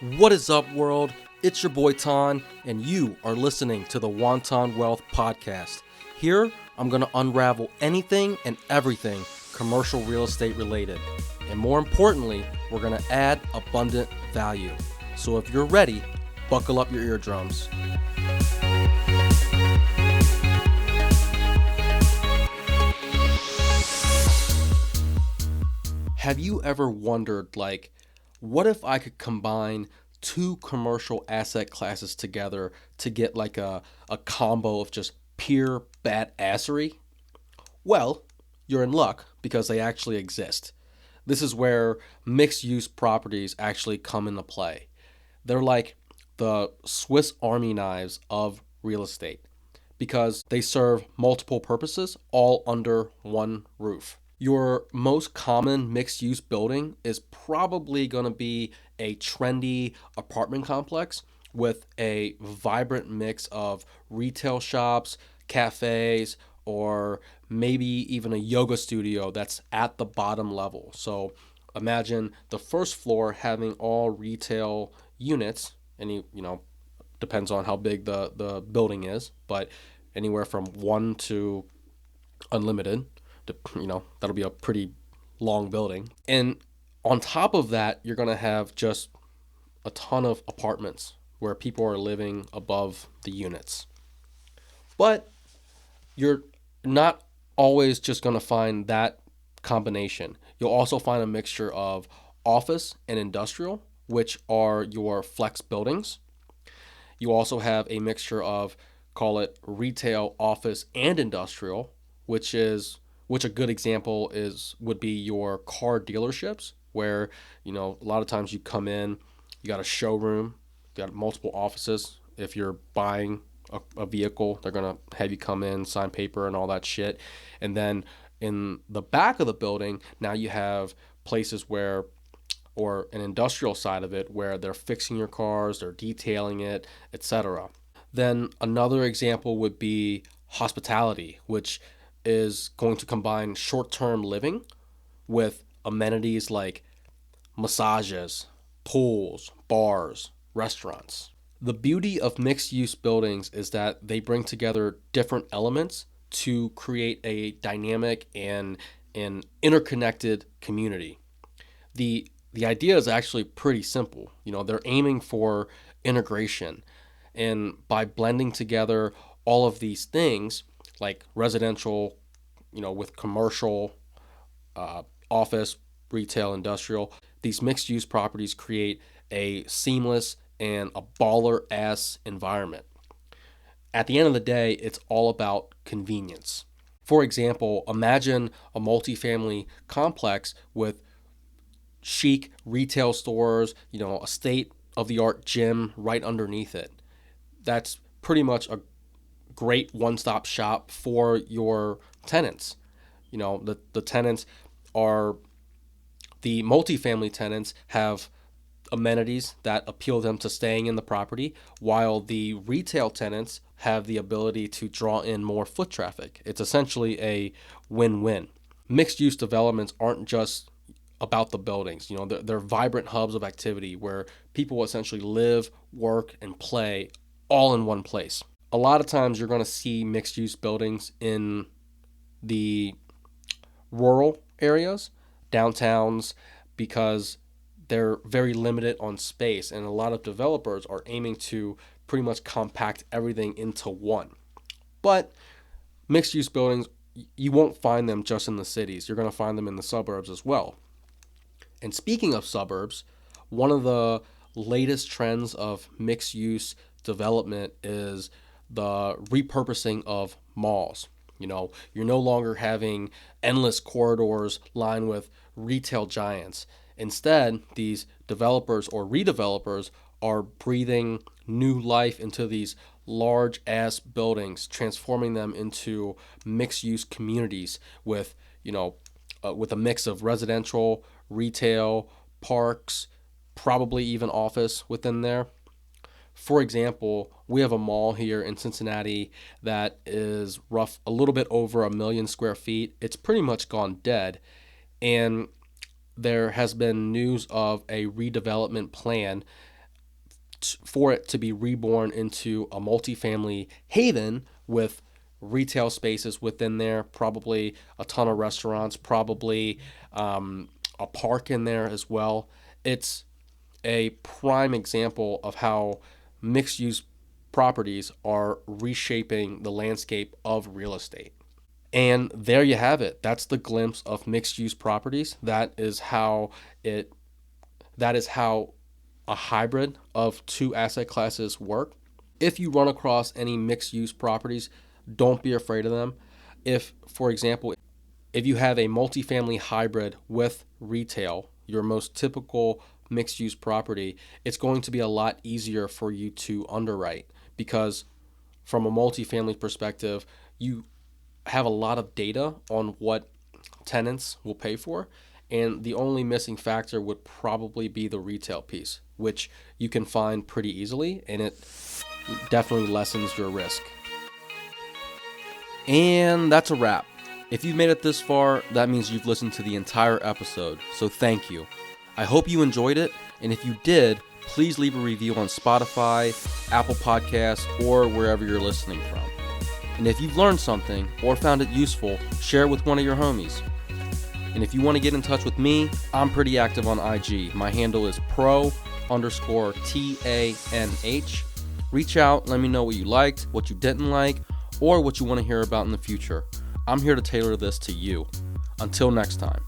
What is up, world? It's your boy Ton, and you are listening to the Wonton Wealth Podcast. Here, I'm going to unravel anything and everything commercial real estate related. And more importantly, we're going to add abundant value. So if you're ready, buckle up your eardrums. Have you ever wondered, what if I could combine two commercial asset classes together to get like a combo of just pure badassery? Well, you're in luck because they actually exist. This is where mixed use properties actually come into play. They're like the Swiss Army knives of real estate because they serve multiple purposes all under one roof. Your most common mixed use building is probably going to be a trendy apartment complex with a vibrant mix of retail shops, cafes, or maybe even a yoga studio that's at the bottom level. So imagine the first floor having all retail units, and depends on how big the building is, but anywhere from one to unlimited. That'll be a pretty long building. And on top of that, you're going to have just a ton of apartments where people are living above the units. But you're not always just going to find that combination. You'll also find a mixture of office and industrial, which are your flex buildings. You also have a mixture of, call it retail, office, and industrial, which a good example would be your car dealerships, where a lot of times you come in, you got a showroom, you got multiple offices. If you're buying a vehicle, they're gonna have you come in, sign paper, and all that shit. And then in the back of the building, now you have places or an industrial side of it, where they're fixing your cars, they're detailing it, etc. Then another example would be hospitality, which is going to combine short-term living with amenities like massages, pools, bars, restaurants. The beauty of mixed-use buildings is that they bring together different elements to create a dynamic and an interconnected community. The idea is actually pretty simple. They're aiming for integration, and by blending together all of these things, like residential, with commercial, office, retail, industrial, these mixed use properties create a seamless and a baller ass environment. At the end of the day, it's all about convenience. For example, imagine a multifamily complex with chic retail stores, a state of the art gym right underneath it. That's pretty much a great one-stop shop for your tenants. The tenants are the multifamily tenants have amenities that appeal them to staying in the property, while the retail tenants have the ability to draw in more foot traffic. It's essentially a win-win. Mixed-use developments aren't just about the buildings. They're vibrant hubs of activity where people essentially live, work, and play all in one place. A lot of times you're going to see mixed use buildings in the rural areas, downtowns, because they're very limited on space, and a lot of developers are aiming to pretty much compact everything into one. But mixed use buildings, you won't find them just in the cities. You're going to find them in the suburbs as well. And speaking of suburbs, one of the latest trends of mixed use development is the repurposing of malls. You're no longer having endless corridors lined with retail giants. Instead, these developers or redevelopers are breathing new life into these large ass buildings, transforming them into mixed use communities with a mix of residential, retail, parks, probably even office within there. For example, we have a mall here in Cincinnati that is a little bit over 1 million square feet. It's pretty much gone dead. And there has been news of a redevelopment plan for it to be reborn into a multifamily haven with retail spaces within there, probably a ton of restaurants, probably a park in there as well. It's a prime example of how mixed use properties are reshaping the landscape of real estate. And there you have it. That's the glimpse of mixed use properties. It that is how a hybrid of two asset classes work. If you run across any mixed use properties, don't be afraid of them. If, for example, if you have a multifamily hybrid with retail, your most typical mixed use property, it's going to be a lot easier for you to underwrite because from a multifamily perspective, you have a lot of data on what tenants will pay for. And the only missing factor would probably be the retail piece, which you can find pretty easily, and it definitely lessens your risk. And that's a wrap. If you've made it this far, that means you've listened to the entire episode, so thank you. I hope you enjoyed it, and if you did, please leave a review on Spotify, Apple Podcasts, or wherever you're listening from. And if you've learned something or found it useful, share it with one of your homies. And if you want to get in touch with me, I'm pretty active on IG. My handle is pro_TANH. Reach out, let me know what you liked, what you didn't like, or what you want to hear about in the future. I'm here to tailor this to you. Until next time.